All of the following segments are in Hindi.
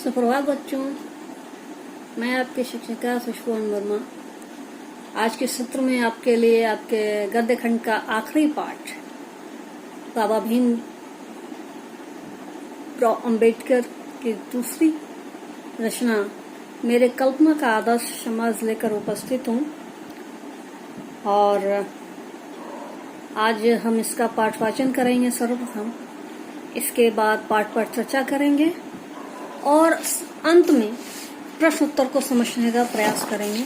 सुप्रभात बच्चों, मैं आपकी शिक्षिका सुषमा वर्मा। आज के सत्र में आपके लिए आपके गद्य खंड का आखिरी पाठ बाबा भीमराव अंबेडकर की दूसरी रचना मेरे कल्पना का आदर्श समाज लेकर उपस्थित हूँ और आज हम इसका पाठ वाचन करेंगे सर्वप्रथम। इसके बाद पाठ पर चर्चा करेंगे और अंत में प्रश्न उत्तर को समझने का प्रयास करेंगे।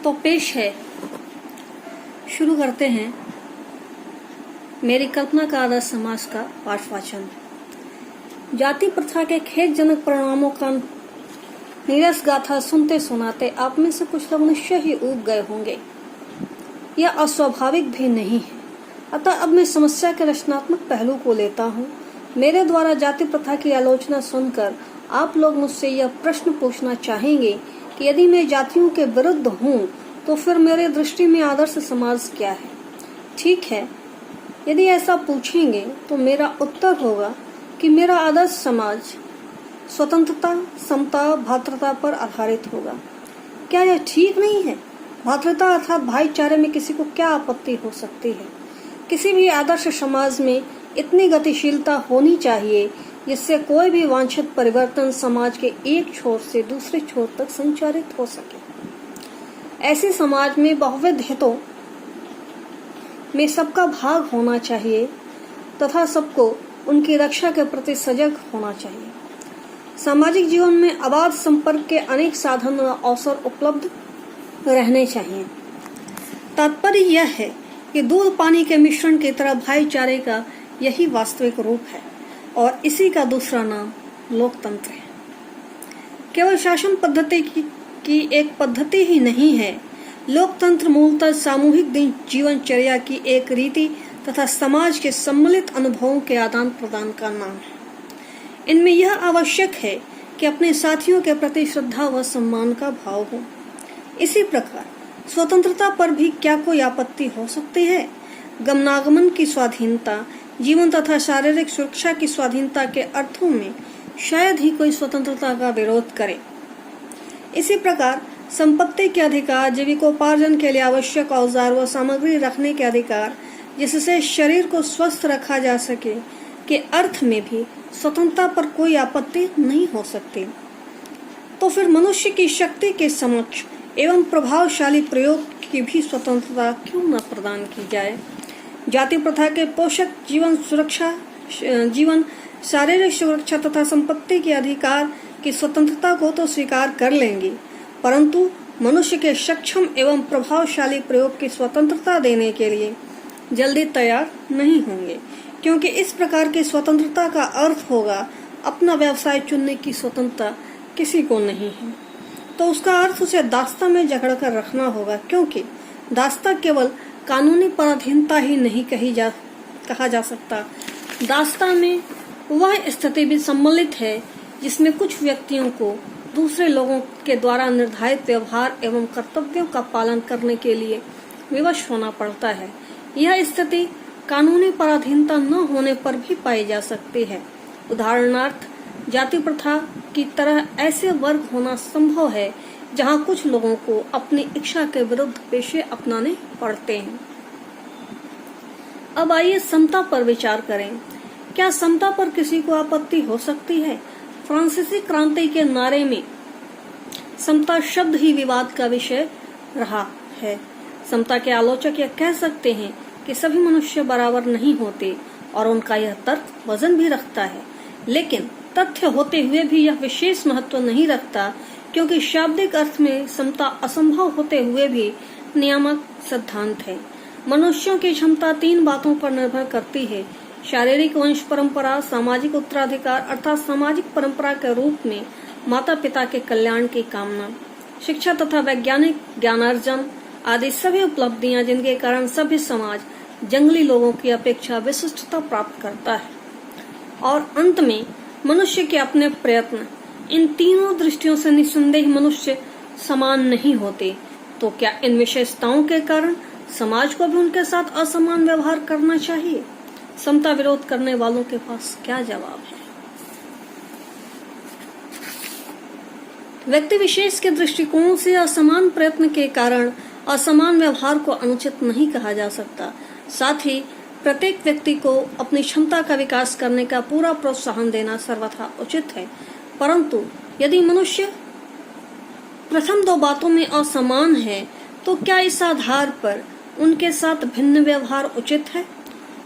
तो पेश है, शुरू करते हैं मेरी कल्पना का आदर्श समाज का पाठ वाचन। जाति प्रथा के खेदजनक परिणामों का नीरस गाथा सुनते सुनाते आप में से कुछ लोग निश्चय ही ऊब गए होंगे। यह अस्वाभाविक भी नहीं है, अतः अब मैं समस्या के रचनात्मक पहलू को लेता हूँ। मेरे द्वारा जाति प्रथा की आलोचना सुनकर आप लोग मुझसे यह प्रश्न पूछना चाहेंगे कि यदि मैं जातियों के विरुद्ध हूँ तो फिर मेरे दृष्टि में आदर्श समाज क्या है। ठीक है, यदि ऐसा पूछेंगे तो मेरा उत्तर होगा कि मेरा आदर्श समाज स्वतंत्रता, समता, भ्रातृता पर आधारित होगा। क्या यह ठीक नहीं है? भ्रातृता अर्थात भाईचारे में किसी को क्या आपत्ति हो सकती है? किसी भी आदर्श समाज में इतनी गतिशीलता होनी चाहिए जिससे कोई भी वांछित परिवर्तन समाज के एक छोर से दूसरे छोर तक संचारित हो सके। ऐसे समाज में बहुविध हितों में सबका भाग होना चाहिए तथा सबको उनकी रक्षा के प्रति सजग होना चाहिए। सामाजिक जीवन में अबाध संपर्क के अनेक साधन और अवसर उपलब्ध रहने चाहिए। तात्पर्य यह है कि दूध पानी के मिश्रण की तरह भाईचारे का यही वास्तविक रूप है और इसी का दूसरा नाम लोकतंत्र है। केवल शासन पद्धति की एक पद्धति ही नहीं है। लोकतंत्र मूलतः सामूहिक जीवनचर्या की एक रीति तथा समाज के सम्मिलित अनुभवों के आदान प्रदान का नाम है। इनमें यह आवश्यक है कि अपने साथियों के प्रति श्रद्धा व सम्मान का भाव हो। इसी प्रकार स्वतंत्रता पर भी क्या कोई आपत्ति हो सकती है? गमनागमन की स्वाधीनता, जीवन तथा शारीरिक सुरक्षा की स्वाधीनता के अर्थों में शायद ही कोई स्वतंत्रता का विरोध करे। इसी प्रकार संपत्ति के अधिकार, जीविकोपार्जन के लिए आवश्यक औजार व सामग्री रखने के अधिकार, जिससे शरीर को स्वस्थ रखा जा सके, के अर्थ में भी स्वतंत्रता पर कोई आपत्ति नहीं हो सकती। तो फिर मनुष्य की शक्ति के समक्ष एवं प्रभावशाली प्रयोग की भी स्वतंत्रता क्यों न प्रदान की जाए? जाति प्रथा के पोषक जीवन, शारीरिक सुरक्षा तथा संपत्ति के अधिकार की स्वतंत्रता को तो स्वीकार कर लेंगे, परंतु मनुष्य के सक्षम एवं प्रभावशाली प्रयोग की स्वतंत्रता देने के लिए जल्दी तैयार नहीं होंगे, क्योंकि इस प्रकार की स्वतंत्रता का अर्थ होगा अपना व्यवसाय चुनने की स्वतंत्रता किसी को नहीं है। तो उसका अर्थ उसे दास्ता में जकड़ कर रखना होगा, क्योंकि दास्ता केवल कानूनी पराधीनता ही नहीं कहा जा सकता। दास्ता में वह स्थिति भी सम्मिलित है जिसमें कुछ व्यक्तियों को दूसरे लोगों के द्वारा निर्धारित व्यवहार एवं कर्तव्यों का पालन करने के लिए विवश होना पड़ता है। यह स्थिति कानूनी पराधीनता न होने पर भी पाई जा सकती है। उदाहरणार्थ, जाति प्रथा की तरह ऐसे वर्ग होना संभव है जहां कुछ लोगों को अपनी इच्छा के विरुद्ध पेशे अपनाने पड़ते हैं। अब आइए समता पर विचार करें। क्या समता पर किसी को आपत्ति हो सकती है? फ्रांसीसी क्रांति के नारे में समता शब्द ही विवाद का विषय रहा है। समता के आलोचक यह कह सकते हैं कि सभी मनुष्य बराबर नहीं होते और उनका यह तर्क वजन भी रखता है, लेकिन तथ्य होते हुए भी यह विशेष महत्व नहीं रखता, क्योंकि शाब्दिक अर्थ में समता असंभव होते हुए भी नियामक सिद्धांत है। मनुष्यों की क्षमता 3 बातों पर निर्भर करती है: शारीरिक वंश परंपरा, सामाजिक उत्तराधिकार अर्थात सामाजिक परंपरा के रूप में माता पिता के कल्याण की कामना, शिक्षा तथा वैज्ञानिक ज्ञानार्जन आदि सभी उपलब्धियां जिनके कारण सभ्य समाज जंगली लोगों की अपेक्षा विशिष्टता प्राप्त करता है, और अंत में मनुष्य के अपने प्रयत्न। इन तीनों दृष्टियों से निस्संदेह मनुष्य समान नहीं होते। तो क्या इन विशेषताओं के कारण समाज को भी उनके साथ असमान व्यवहार करना चाहिए? समता विरोध करने वालों के पास क्या जवाब है? व्यक्ति विशेष के दृष्टिकोण से असमान प्रयत्न के कारण असमान व्यवहार को अनुचित नहीं कहा जा सकता। साथ ही प्रत्येक व्यक्ति को अपनी क्षमता का विकास करने का पूरा प्रोत्साहन देना सर्वथा उचित है। परंतु यदि मनुष्य प्रथम दो बातों में असमान है तो क्या इस आधार पर उनके साथ भिन्न व्यवहार उचित है?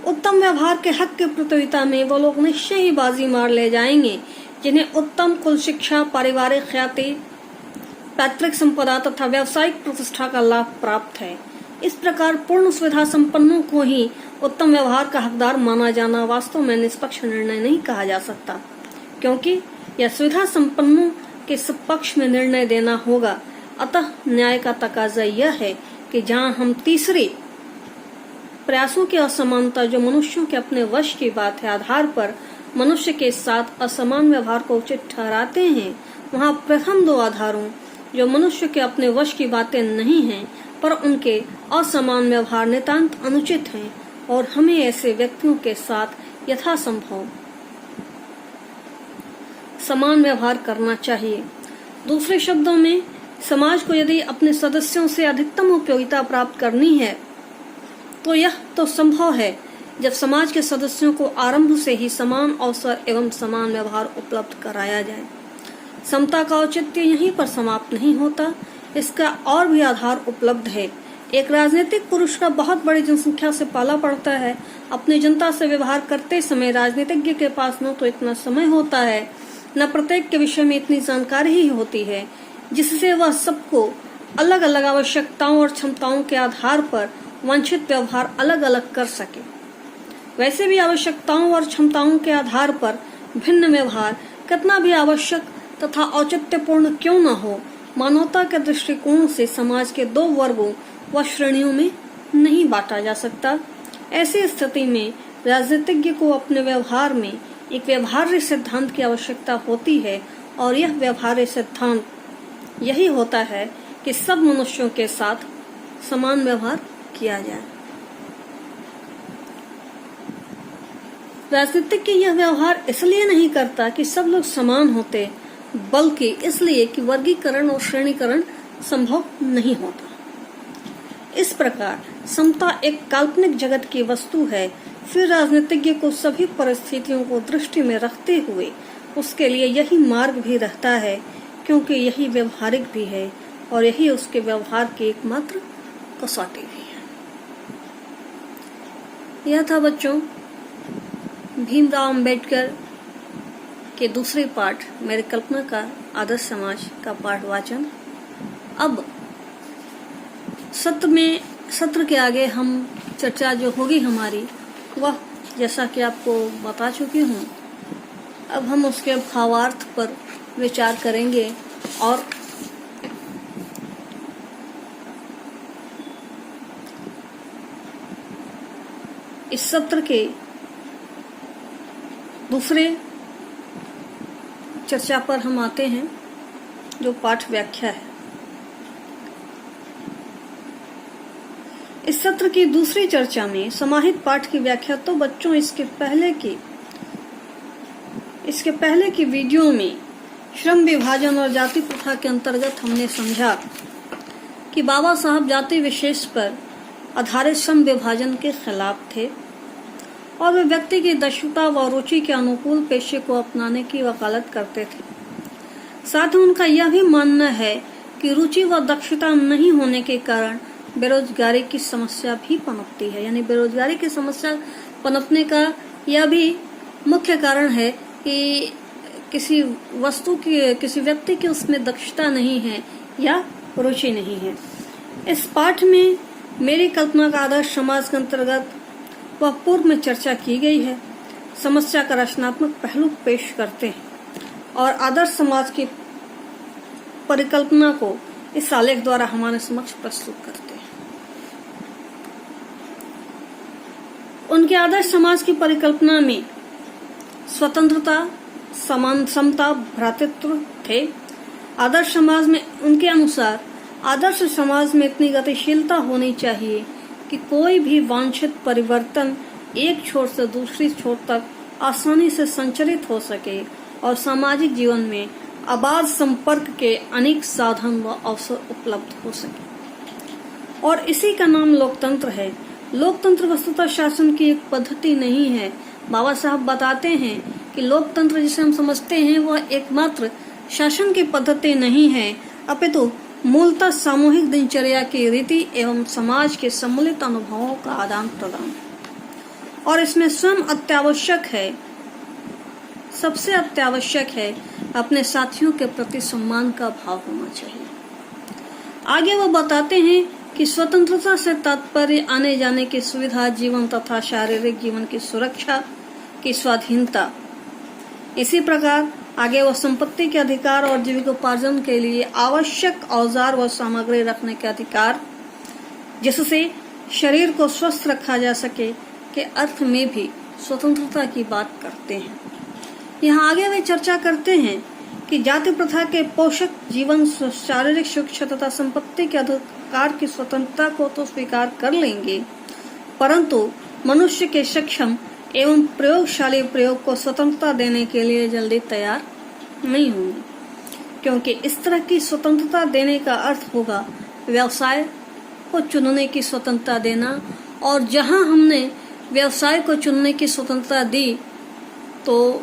उत्तम व्यवहार के हक की प्रतियोगिता में वो लोग निश्चय ही बाजी मार ले जाएंगे जिन्हें उत्तम कुल शिक्षा, पारिवारिक ख्याति, पैतृक संपदा तथा व्यावसायिक प्रतिष्ठा का लाभ प्राप्त है। इस प्रकार पूर्ण सुविधा संपन्नों को ही उत्तम व्यवहार का हकदार माना जाना वास्तव में निष्पक्ष निर्णय नहीं कहा जा सकता, क्योंकि यह सुविधा संपन्नों के पक्ष में निर्णय देना होगा। अतः न्याय का तकाजा यह है कि जहाँ हम तीसरे प्रयासों की असमानता जो मनुष्यों के अपने वश की बात है आधार पर मनुष्य के साथ असमान व्यवहार को उचित ठहराते हैं, वहाँ प्रथम दो आधारों जो मनुष्य के अपने वश की बातें नहीं हैं पर उनके असमान व्यवहार नितांत अनुचित हैं और हमें ऐसे व्यक्तियों के साथ यथासंभव समान व्यवहार करना चाहिए। दूसरे शब्दों में, समाज को यदि अपने सदस्यों से अधिकतम उपयोगिता प्राप्त करनी है तो यह तो संभव है जब समाज के सदस्यों को आरंभ से ही समान अवसर एवं समान व्यवहार उपलब्ध कराया जाए। समता का औचित्य यहीं पर समाप्त नहीं होता, इसका और भी आधार उपलब्ध है। एक राजनीतिक पुरुष का बहुत बड़ी जनसंख्या से पाला पड़ता है। अपनी जनता से व्यवहार करते समय राजनीतिज्ञ के पास न तो इतना समय होता है, न प्रत्येक के विषय में इतनी जानकारी ही होती है जिससे वह सबको अलग अलग आवश्यकताओं और क्षमताओं के आधार पर वांछित व्यवहार अलग अलग कर सके। वैसे भी आवश्यकताओं और क्षमताओं के आधार पर भिन्न व्यवहार कितना भी आवश्यक तथा औचित्यपूर्ण क्यों न हो, मानवता के दृष्टिकोण से समाज के दो वर्गों व श्रेणियों में नहीं बांटा जा सकता। ऐसी स्थिति में राजनीतिज्ञ को अपने व्यवहार में एक व्यवहार्य सिद्धांत की आवश्यकता होती है और यह व्यवहार्य सिद्धांत यही होता है कि सब मनुष्यों के साथ समान व्यवहार किया जाए। राजनीतिज्ञ यह व्यवहार इसलिए नहीं करता कि सब लोग समान होते, बल्कि इसलिए कि वर्गीकरण और श्रेणीकरण संभव नहीं होता। इस प्रकार समता एक काल्पनिक जगत की वस्तु है। फिर राजनीतिज्ञ को सभी परिस्थितियों को दृष्टि में रखते हुए उसके लिए यही मार्ग भी रहता है, क्योंकि यही व्यवहारिक भी है और यही उसके व्यवहार की एकमात्र कसौटी भी है। यह था बच्चों भीमराव अंबेडकर के दूसरे पाठ मेरे कल्पना का आदर्श समाज का पाठ वाचन। अब सत्र के आगे हम चर्चा जो होगी हमारी वह जैसा कि आपको बता चुकी हूँ, अब हम उसके भावार्थ पर विचार करेंगे और इस सत्र के दूसरे चर्चा पर हम आते हैं जो पाठ व्याख्या है। इस सत्र की दूसरी चर्चा में समाहित पाठ की व्याख्या तो बच्चों इसके पहले की वीडियो में श्रम विभाजन और जाति प्रथा के अंतर्गत हमने समझा कि बाबा साहब जाति विशेष पर आधारित श्रम विभाजन के खिलाफ थे और वे व्यक्ति की दक्षता व रुचि के अनुकूल पेशे को अपनाने की वकालत करते थे। साथ ही उनका यह भी मानना है कि रुचि व दक्षता नहीं होने के कारण बेरोजगारी की समस्या भी पनपती है। यानी बेरोजगारी की समस्या पनपने का यह भी मुख्य कारण है कि किसी व्यक्ति की उसमें दक्षता नहीं है या रुचि नहीं है। इस पाठ में मेरी कल्पना का आदर्श समाज के अंतर्गत वह पूर्व में चर्चा की गई है। समस्या का रचनात्मक पहलू पेश करते हैं और आदर्श समाज की परिकल्पना को इस आलेख द्वारा हमारे समक्ष प्रस्तुत करते हैं। उनके आदर्श समाज की परिकल्पना में स्वतंत्रता, समता, भ्रातृत्व थे। आदर्श समाज में उनके अनुसार आदर्श समाज में इतनी गतिशीलता होनी चाहिए कि कोई भी वांछित परिवर्तन एक छोर से दूसरी छोर तक आसानी से संचरित हो सके और सामाजिक जीवन में आवाज संपर्क के अनेक साधन व अवसर उपलब्ध हो सके। और इसी का नाम लोकतंत्र है। लोकतंत्र वस्तुतः शासन की एक पद्धति नहीं है। बाबा साहब बताते हैं कि लोकतंत्र जिसे हम समझते हैं वह एकमात्र शासन की पद्धति नहीं है, अपितु मूलतः सामूहिक दिनचर्या की रीति एवं समाज के सम्मिलित अनुभवों का आदान प्रदान। और इसमें स्वयं अत्यावश्यक है, सबसे अत्यावश्यक है अपने साथियों के प्रति सम्मान का भाव होना चाहिए। आगे वो बताते हैं कि स्वतंत्रता से तात्पर्य आने जाने की सुविधा, जीवन तथा शारीरिक जीवन की सुरक्षा की स्वाधीनता। इसी प्रकार आगे वो संपत्ति के अधिकार और जीविकोपार्जन के लिए आवश्यक औजार व सामग्री रखने के अधिकार, जिससे शरीर को स्वस्थ रखा जा सके, के अर्थ में भी स्वतंत्रता की बात करते हैं। यहाँ आगे वे चर्चा करते हैं कि जाति प्रथा के पोषक जीवन, शारीरिक सुरक्षा तथा संपत्ति के अधिकार की स्वतंत्रता को तो स्वीकार कर लेंगे, परंतु मनुष्य के सक्षम एवं प्रयोगशाली प्रयोग को स्वतंत्रता देने के लिए जल्दी तैयार नहीं होंगे, क्योंकि इस तरह की स्वतंत्रता देने का अर्थ होगा व्यवसाय को चुनने की स्वतंत्रता देना। और जहां हमने व्यवसाय को चुनने की स्वतंत्रता दी तो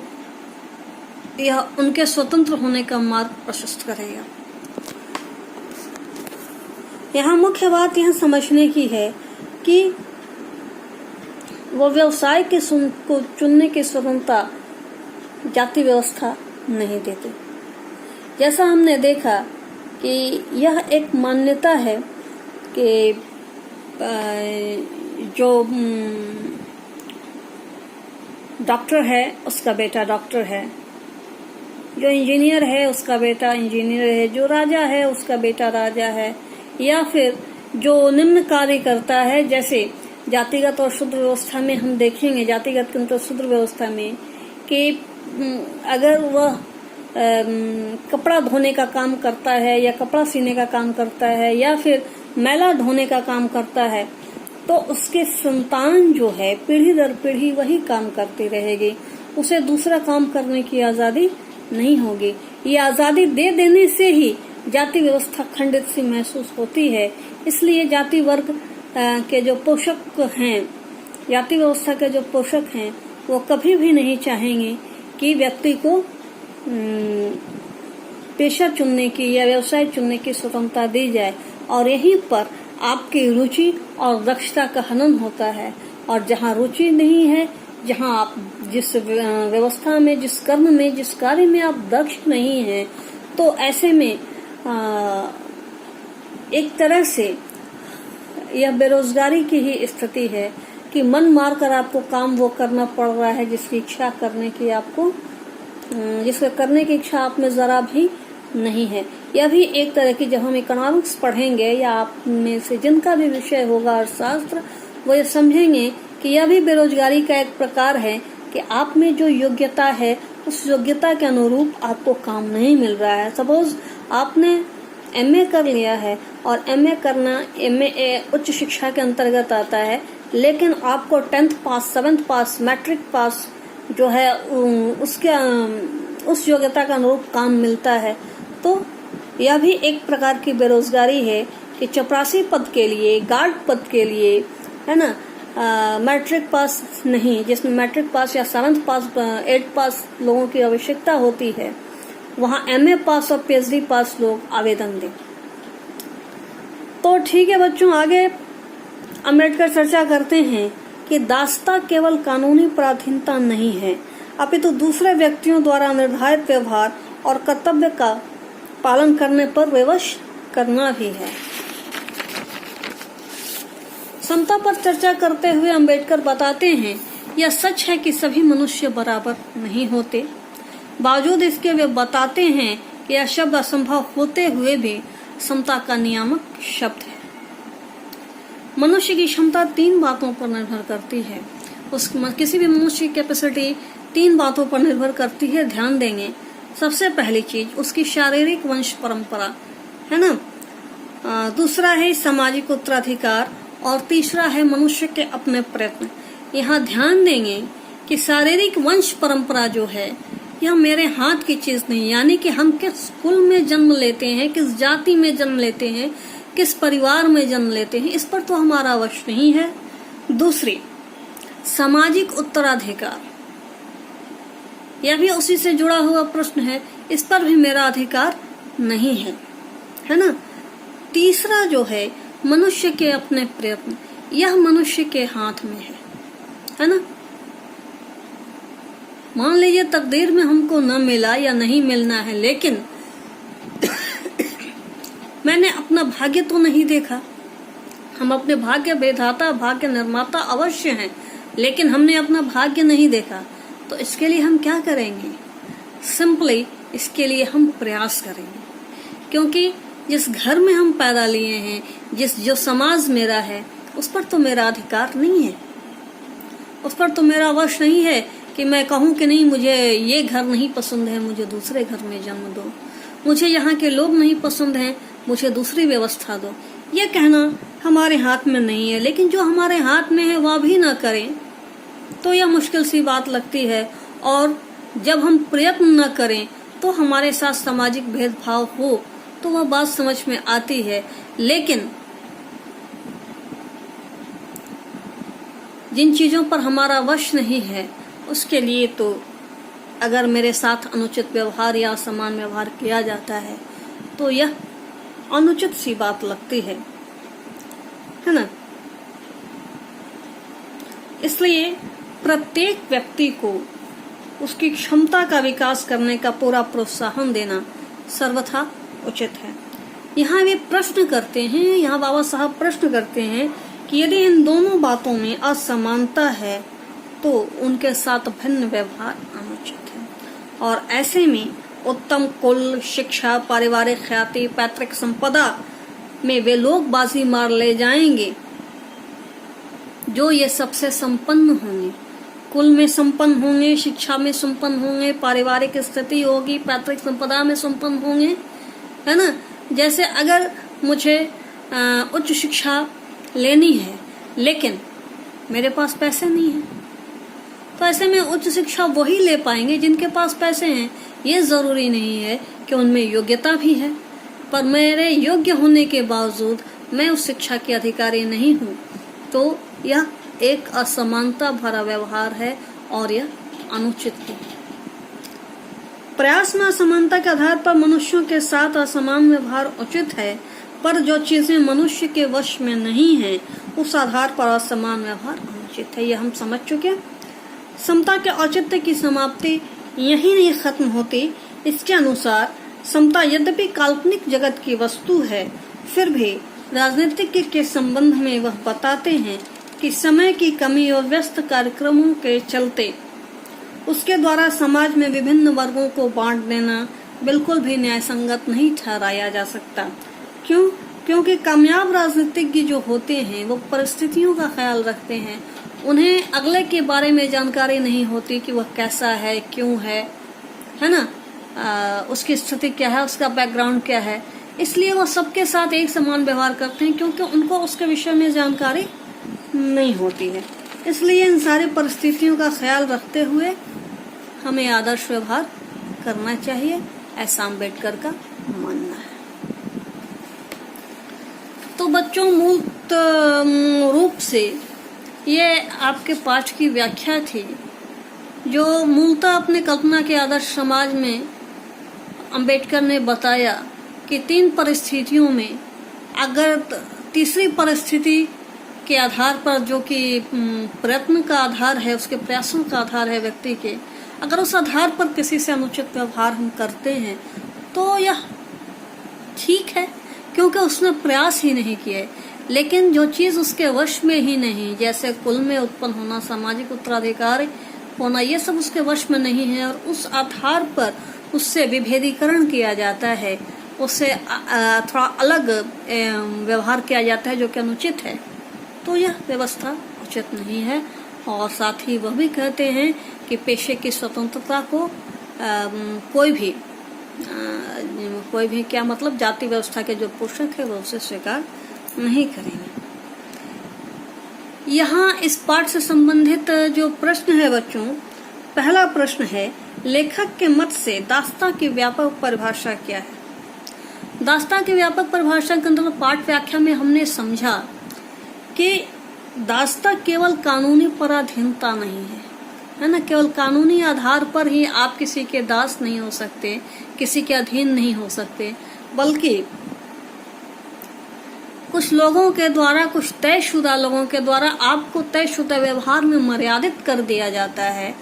यह उनके स्वतंत्र होने का मार्ग प्रशस्त करेगा। यहाँ मुख्य बात यह समझने की है कि वो व्यवसाय के को चुनने की स्वतंत्रता जाति व्यवस्था नहीं देते। जैसा हमने देखा कि यह एक मान्यता है कि जो डॉक्टर है उसका बेटा डॉक्टर है, जो इंजीनियर है उसका बेटा इंजीनियर है, जो राजा है उसका बेटा राजा है, या फिर जो निम्न कार्य करता है, जैसे जातिगत और शूद्र व्यवस्था में हम देखेंगे, जातिगत किंतु शूद्र व्यवस्था में कि अगर वह कपड़ा धोने का काम करता है या कपड़ा सीने का काम करता है या फिर मैला धोने का काम करता है, तो उसके संतान जो है पीढ़ी दर पीढ़ी वही काम करती रहेगी, उसे दूसरा काम करने की आजादी नहीं होगी। ये आजादी दे देने से ही जाति व्यवस्था खंडित सी महसूस होती है। इसलिए जाति वर्ग के जो पोषक हैं, जाति व्यवस्था के जो पोषक हैं, वो कभी भी नहीं चाहेंगे कि व्यक्ति को पेशा चुनने की या व्यवसाय चुनने की स्वतंत्रता दी जाए। और यहीं पर आपकी रुचि और दक्षता का हनन होता है। और जहाँ रुचि नहीं है, जहाँ आप जिस व्यवस्था में, जिस कर्म में, जिस कार्य में आप दक्ष नहीं हैं, तो ऐसे में एक तरह से यह बेरोजगारी की ही स्थिति है कि मन मारकर आपको काम वो करना पड़ रहा है जिसकी इच्छा करने की आपको, जिसको करने की इच्छा आप में जरा भी नहीं है। यह भी एक तरह की, जब हम इकोनॉमिक्स पढ़ेंगे या आप में से जिनका भी विषय होगा अर्थशास्त्र, वो ये समझेंगे कि यह भी बेरोजगारी का एक प्रकार है कि आप में जो योग्यता है उस योग्यता के अनुरूप आपको काम नहीं मिल रहा है। सपोज आपने एमए कर लिया है और एमए करना, एमए उच्च शिक्षा के अंतर्गत आता है, लेकिन आपको 10th पास, 7th पास, मैट्रिक पास जो है उसके उस योग्यता का अनुरूप काम मिलता है, तो यह भी एक प्रकार की बेरोजगारी है कि चपरासी पद के लिए, गार्ड पद के लिए, है ना, मैट्रिक पास नहीं, जिसमें मैट्रिक पास या 7th पास, 8th पास लोगों की आवश्यकता होती है, वहाँ एमए पास और पीएचडी पास लोग आवेदन दें। तो ठीक है बच्चों, आगे अम्बेडकर चर्चा करते हैं कि दासता केवल कानूनी पराधीनता नहीं है, अपितु दूसरे व्यक्तियों द्वारा निर्धारित व्यवहार और कर्तव्य का पालन करने पर विवश करना भी है। समता पर चर्चा करते हुए अम्बेडकर बताते हैं, यह सच है कि सभी मनुष्य बराबर नहीं होते, बावजूद इसके वे बताते हैं कि यह शब्द असंभव होते हुए भी समता का नियामक शब्द है। मनुष्य की क्षमता 3 बातों पर निर्भर करती है। किसी भी मनुष्य की कैपेसिटी 3 बातों पर निर्भर करती है, ध्यान देंगे। सबसे पहली चीज उसकी शारीरिक वंश परंपरा, है ना, दूसरा है सामाजिक उत्तराधिकार, और तीसरा है मनुष्य के अपने प्रयत्न। यहाँ ध्यान देंगे कि शारीरिक वंश परंपरा जो है यह मेरे हाथ की चीज नहीं। यानी कि हम किस कुल में जन्म लेते हैं, किस जाति में जन्म लेते हैं, किस परिवार में जन्म लेते हैं, इस पर तो हमारा वश नहीं है। दूसरी, सामाजिक उत्तराधिकार, यह भी उसी से जुड़ा हुआ प्रश्न है, इस पर भी मेरा अधिकार नहीं है ना। तीसरा जो है, मनुष्य के अपने प्रयत्न, यह मनुष्य के हाथ में है ना। मान लीजिए तकदीर में हमको न मिला या नहीं मिलना है, लेकिन मैंने अपना भाग्य तो नहीं देखा। हम अपने भाग्य विधाता, भाग्य निर्माता अवश्य हैं, लेकिन हमने अपना भाग्य नहीं देखा। तो इसके लिए हम क्या करेंगे? सिंपली इसके लिए हम प्रयास करेंगे, क्योंकि जिस घर में हम पैदा लिए हैं, जो समाज मेरा है, उस पर तो मेरा अधिकार नहीं है, उस पर तो मेरा वश नहीं है कि मैं कहूँ कि नहीं, मुझे ये घर नहीं पसंद है, मुझे दूसरे घर में जन्म दो, मुझे यहाँ के लोग नहीं पसंद हैं, मुझे दूसरी व्यवस्था दो। ये कहना हमारे हाथ में नहीं है। लेकिन जो हमारे हाथ में है वह भी ना करें तो यह मुश्किल सी बात लगती है। और जब हम प्रयत्न न करें तो हमारे साथ सामाजिक भेदभाव हो तो वह बात समझ में आती है। लेकिन जिन चीजों पर हमारा वश नहीं है, उसके लिए तो अगर मेरे साथ अनुचित व्यवहार या असमान व्यवहार किया जाता है तो यह अनुचित सी बात लगती है ना। इसलिए प्रत्येक व्यक्ति को उसकी क्षमता का विकास करने का पूरा प्रोत्साहन देना सर्वथा उचित है। यहाँ वे प्रश्न करते हैं, यहाँ बाबा साहब प्रश्न करते हैं कि यदि इन दोनों बातों में असमानता है तो उनके साथ भिन्न व्यवहार अनुचित है। और ऐसे में उत्तम कुल, शिक्षा, पारिवारिक ख्याति, पैतृक संपदा में वे लोग बाजी मार ले जाएंगे जो ये सबसे संपन्न होंगे। कुल में संपन्न होंगे, शिक्षा में संपन्न होंगे, पारिवारिक स्थिति होगी, पैतृक संपदा में संपन्न होंगे, है ना। जैसे अगर मुझे उच्च शिक्षा लेनी है लेकिन मेरे पास पैसे नहीं है, तो ऐसे में उच्च शिक्षा वही ले पाएंगे जिनके पास पैसे हैं। ये जरूरी नहीं है कि उनमें योग्यता भी है, पर मेरे योग्य होने के बावजूद मैं उस शिक्षा के अधिकारी नहीं हूँ, तो यह एक असमानता भरा व्यवहार है और यह अनुचित है। प्रयास में असमानता के आधार पर मनुष्यों के साथ असमान व्यवहार उचित है, पर जो चीजें मनुष्य के वश में नहीं है उस आधार पर असमान व्यवहार अनुचित है। यह हम समझ चुके। समता के औचित्य की समाप्ति यही नहीं खत्म होती। इसके अनुसार समता यद्यपि काल्पनिक जगत की वस्तु है, फिर भी राजनीतिज्ञ के संबंध में वह बताते हैं कि समय की कमी और व्यस्त कार्यक्रमों के चलते उसके द्वारा समाज में विभिन्न वर्गों को बांट देना बिल्कुल भी न्यायसंगत नहीं ठहराया जा सकता। क्यों? क्योंकि कामयाब राजनीतिज्ञ जो होते हैं वो परिस्थितियों का ख्याल रखते हैं। उन्हें अगले के बारे में जानकारी नहीं होती कि वह कैसा है, क्यों है ना, उसकी स्थिति क्या है, उसका बैकग्राउंड क्या है। इसलिए वो सबके साथ एक समान व्यवहार करते हैं, क्योंकि उनको उसके विषय में जानकारी नहीं होती है। इसलिए इन सारी परिस्थितियों का ख्याल रखते हुए हमें आदर्श व्यवहार करना चाहिए, ऐसा अम्बेडकर का मानना है। तो बच्चों, मूल रूप से ये आपके पाठ की व्याख्या थी, जो मूलतः अपने कल्पना के आदर्श समाज में अम्बेडकर ने बताया कि 3 परिस्थितियों में अगर तीसरी परिस्थिति के आधार पर, जो कि प्रयत्न का आधार है, उसके प्रयासों का आधार है व्यक्ति के, अगर उस आधार पर किसी से अनुचित व्यवहार हम करते हैं तो यह ठीक है, क्योंकि उसने प्रयास ही नहीं किए। लेकिन जो चीज उसके वश में ही नहीं, जैसे कुल में उत्पन्न होना, सामाजिक उत्तराधिकार होना, ये सब उसके वश में नहीं है और उस आधार पर उससे विभेदीकरण किया जाता है, उससे थोड़ा अलग व्यवहार किया जाता है जो कि अनुचित है, तो यह व्यवस्था उचित नहीं है। और साथ ही वह भी कहते हैं कि पेशे की स्वतंत्रता को कोई भी क्या मतलब, जाति व्यवस्था के जो पोषक है वो उसे स्वीकार नहीं करेंगे। यहाँ इस पाठ से संबंधित जो प्रश्न है बच्चों, पहला प्रश्न है लेखक के मत से दास्तां की व्यापक परिभाषा क्या है? दास्तां की व्यापक परिभाषा के अंदर पाठ व्याख्या में हमने समझा कि दास्तां केवल कानूनी पराधीनता नहीं है ना। केवल कानूनी आधार पर ही आप किसी के दास नहीं हो सकते, किसी के अधीन नहीं हो सकते, बल्कि कुछ लोगों के द्वारा, कुछ तयशुदा लोगों के द्वारा आपको तयशुदा व्यवहार में मर्यादित कर दिया जाता है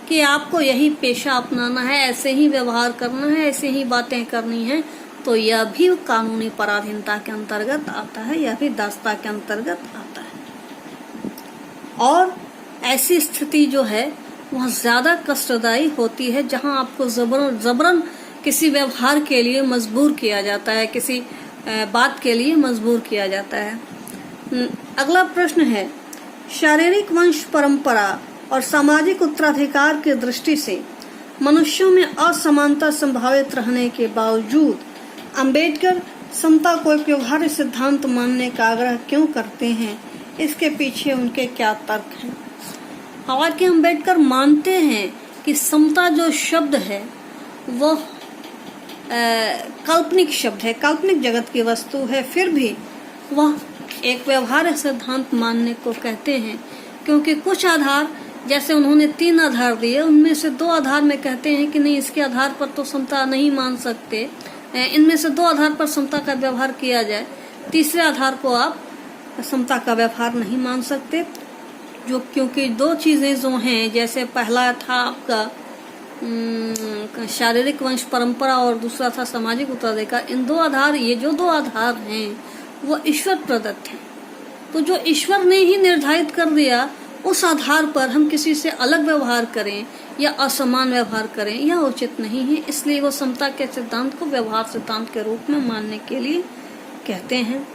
कि आपको यही पेशा अपनाना है, ऐसे ही व्यवहार करना है, ऐसे ही बातें करनी है। तो यह भी कानूनी पराधीनता के अंतर्गत आता है, यह भी दास्तां के अंतर्गत आता है। और ऐसी स्थिति जो है वह ज्यादा कष्टदायी होती है जहां आपको जबरन किसी व्यवहार के लिए मजबूर किया जाता है, किसी बात के लिए मजबूर किया जाता है। अगला प्रश्न है, शारीरिक वंश परंपरा और सामाजिक उत्तराधिकार की दृष्टि से मनुष्यों में असमानता संभावित रहने के बावजूद अंबेडकर समता को एक व्यवहारिक सिद्धांत मानने का आग्रह क्यों करते हैं? इसके पीछे उनके क्या तर्क हैं? हालांकि अंबेडकर मानते हैं कि समता जो शब्द है वह काल्पनिक शब्द है, काल्पनिक जगत की वस्तु है, फिर भी वह एक व्यवहारिक सिद्धांत मानने को कहते हैं, क्योंकि कुछ आधार, जैसे उन्होंने 3 आधार दिए, उनमें से 2 आधार में कहते हैं कि नहीं, इसके आधार पर तो समता नहीं मान सकते, इनमें से 2 आधार पर समता का व्यवहार किया जाए, तीसरे आधार को आप समता का व्यवहार नहीं मान सकते। जो क्योंकि 2 चीजें जो हैं, जैसे पहला था आपका शारीरिक वंश परंपरा और दूसरा था सामाजिक उत्तराधिकार, इन 2 आधार, ये जो 2 आधार हैं वो ईश्वर प्रदत्त हैं। तो जो ईश्वर ने ही निर्धारित कर दिया, उस आधार पर हम किसी से अलग व्यवहार करें या असमान व्यवहार करें, यह उचित नहीं है। इसलिए वो समता के सिद्धांत को व्यवहार सिद्धांत के रूप में मानने के लिए कहते हैं।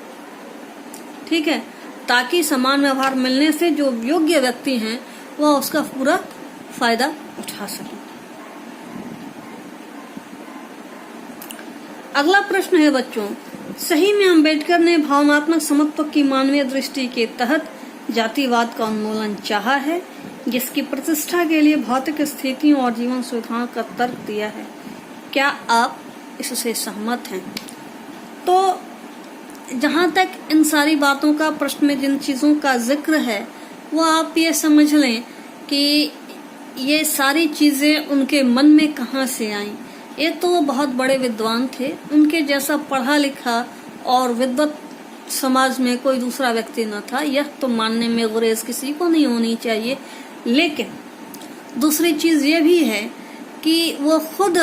ठीक है, ताकि समान व्यवहार मिलने से जो योग्य व्यक्ति हैं वह उसका पूरा फायदा उठा सकें। अगला प्रश्न है बच्चों, सही में अंबेडकर ने भावनात्मक समत्व की मानवीय दृष्टि के तहत जातिवाद का उन्मूलन चाहा है, जिसकी प्रतिष्ठा के लिए भौतिक स्थितियों और जीवन सुविधाओं का तर्क दिया है? क्या आप इससे सहमत हैं? तो जहां तक इन सारी बातों का, प्रश्न में जिन चीजों का जिक्र है, वो आप ये समझ लें कि ये सारी चीजें उनके मन में कहां से आईं। एक तो वो बहुत बड़े विद्वान थे, उनके जैसा पढ़ा लिखा और विद्वत समाज में कोई दूसरा व्यक्ति न था, यह तो मानने में गुरेज किसी को नहीं होनी चाहिए। लेकिन दूसरी चीज ये भी है कि वो खुद,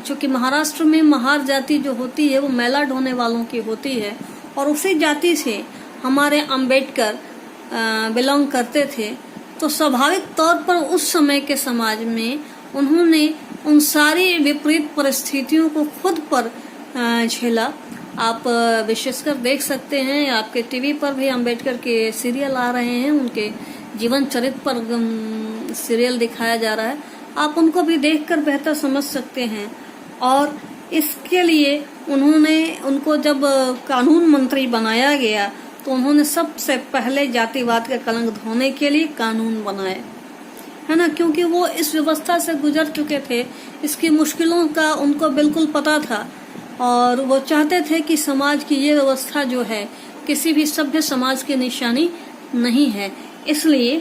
चूंकि महाराष्ट्र में महार जाति जो होती है वो मैला ढोने वालों की होती है, और उसी जाति से हमारे अंबेडकर बिलोंग करते थे, तो स्वाभाविक तौर पर उस समय के समाज में उन्होंने उन सारी विपरीत परिस्थितियों को खुद पर झेला। आप विशेषकर देख सकते हैं, आपके टीवी पर भी अंबेडकर के सीरियल आ रहे हैं, उनके जीवन चरित्र पर सीरियल दिखाया जा रहा है, आप उनको भी देखकर बेहतर समझ सकते हैं। और इसके लिए उनको जब कानून मंत्री बनाया गया तो उन्होंने सबसे पहले जातिवाद का कलंक धोने के लिए कानून बनाए, है ना, क्योंकि वो इस व्यवस्था से गुजर चुके थे, इसकी मुश्किलों का उनको बिल्कुल पता था, और वो चाहते थे कि समाज की ये व्यवस्था जो है किसी भी सभ्य समाज की निशानी नहीं है। इसलिए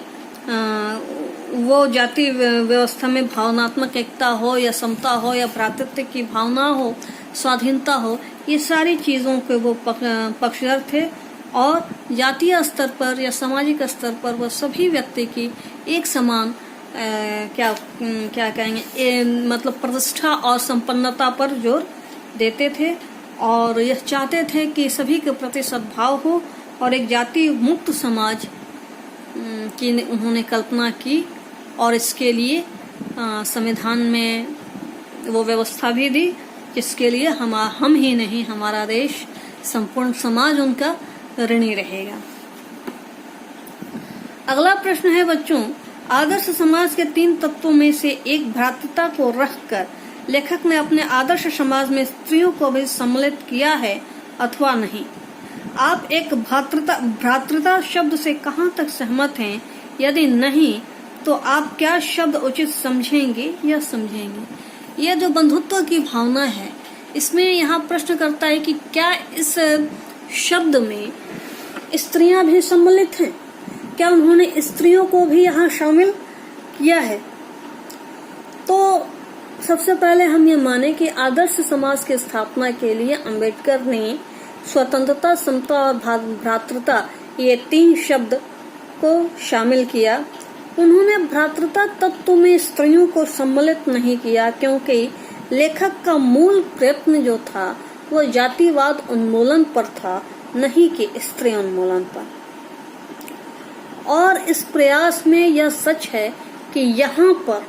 वो जाति व्यवस्था में भावनात्मक एकता हो या समता हो या भ्रातृत्व की भावना हो, स्वाधीनता हो, ये सारी चीजों के वो पक्षधर थे, और जातीय स्तर पर या सामाजिक स्तर पर वो सभी व्यक्ति की एक समान क्या कहेंगे, मतलब प्रतिष्ठा और संपन्नता पर जोर देते थे, और यह चाहते थे कि सभी के प्रति सद्भाव हो, और एक जाति मुक्त समाज की उन्होंने कल्पना की, और इसके लिए संविधान में वो व्यवस्था भी दी, जिसके लिए हम ही नहीं, हमारा देश, संपूर्ण समाज उनका ऋणी रहेगा। अगला प्रश्न है बच्चों, आदर्श समाज के 3 तत्वों में से एक भ्रातृता को रखकर लेखक ने अपने आदर्श समाज में स्त्रियों को भी सम्मिलित किया है अथवा नहीं? आप एक भ्रातृता शब्द से कहां तक सहमत हैं? यदि नहीं तो आप क्या शब्द उचित समझेंगे या समझेंगे। यह जो बंधुत्व की भावना है, इसमें यहाँ प्रश्न करता है कि क्या इस शब्द में स्त्रियां भी सम्मिलित हैं, क्या उन्होंने स्त्रियों को भी यहाँ शामिल किया है। तो सबसे पहले हम ये माने कि आदर्श समाज की स्थापना के लिए अंबेडकर ने स्वतंत्रता, समता और भ्रातृता, ये 3 शब्द को शामिल किया। उन्होंने भ्रातृता तत्व में स्त्रियों को सम्मिलित नहीं किया, क्योंकि लेखक का मूल प्रयत्न जो था वो जातिवाद उन्मूलन पर था, नहीं कि स्त्री उन्मूलन पर। और इस प्रयास में यह सच है कि यहाँ पर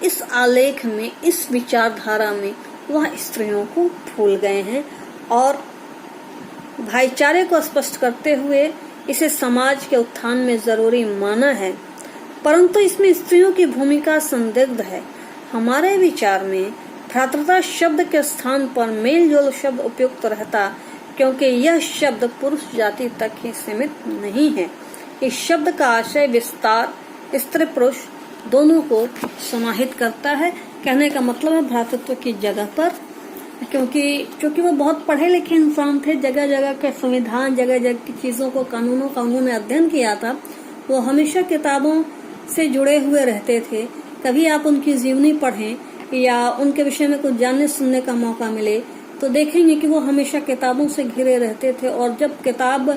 इस आलेख में, इस विचारधारा में वह स्त्रियों को भूल गए हैं और भाईचारे को स्पष्ट करते हुए इसे समाज के उत्थान में जरूरी माना है, परंतु इसमें स्त्रियों की भूमिका संदिग्ध है। हमारे विचार में भ्रातृता शब्द के स्थान पर मेलजोल शब्द उपयुक्त रहता, क्योंकि यह शब्द पुरुष जाति तक ही सीमित नहीं है। इस शब्द का आशय विस्तार स्त्री पुरुष दोनों को समाहित करता है। कहने का मतलब है भ्रातृत्व की जगह पर, क्योंकि वो बहुत पढ़े लिखे इंसान थे, जगह जगह के संविधान, जगह जगह की चीजों को, कानूनों का उन्होंने अध्ययन किया था। वो हमेशा किताबों से जुड़े हुए रहते थे। कभी आप उनकी जीवनी पढ़ें या उनके विषय में कुछ जानने सुनने का मौका मिले तो देखेंगे कि वो हमेशा किताबों से घिरे रहते थे। और जब किताब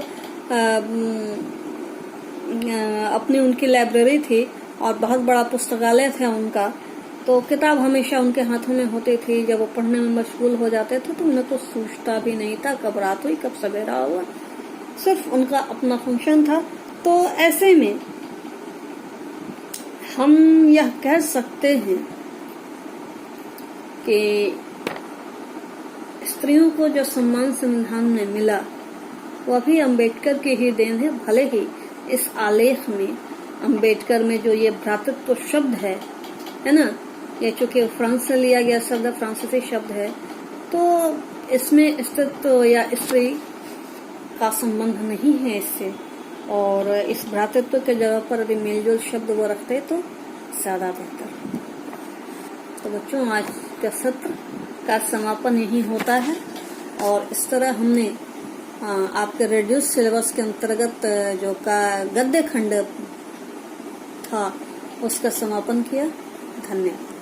अपनी उनकी लाइब्रेरी थी और बहुत बड़ा पुस्तकालय था उनका, तो किताब हमेशा उनके हाथों में होती थी। जब वो पढ़ने में मशगूल हो जाते थे तो उन्हें कुछ सूझता भी नहीं था, कब रात हुई कब सवेरा हुआ, सिर्फ उनका अपना फंक्शन था। तो ऐसे में हम यह कह सकते हैं कि स्त्रियों को जो सम्मान संविधान में मिला वह भी अंबेडकर की ही देन है। भले ही इस आलेख में अंबेडकर में जो ये भ्रातृत्व शब्द है ना, ये चूंकि फ्रांस से लिया गया शब्द, फ्रांसीसी शब्द है, तो इसमें स्त्रीत्व या स्त्री का संबंध नहीं है इससे। और इस भ्रातृत्व के जगह पर यदि मेलजोल शब्द वो रखते तो ज्यादा बेहतर। तो बच्चों, आज का सत्र का समापन यही होता है और इस तरह हमने आपके रिड्यूस सिलेबस के अंतर्गत जो का गद्य खंड था उसका समापन किया। धन्यवाद।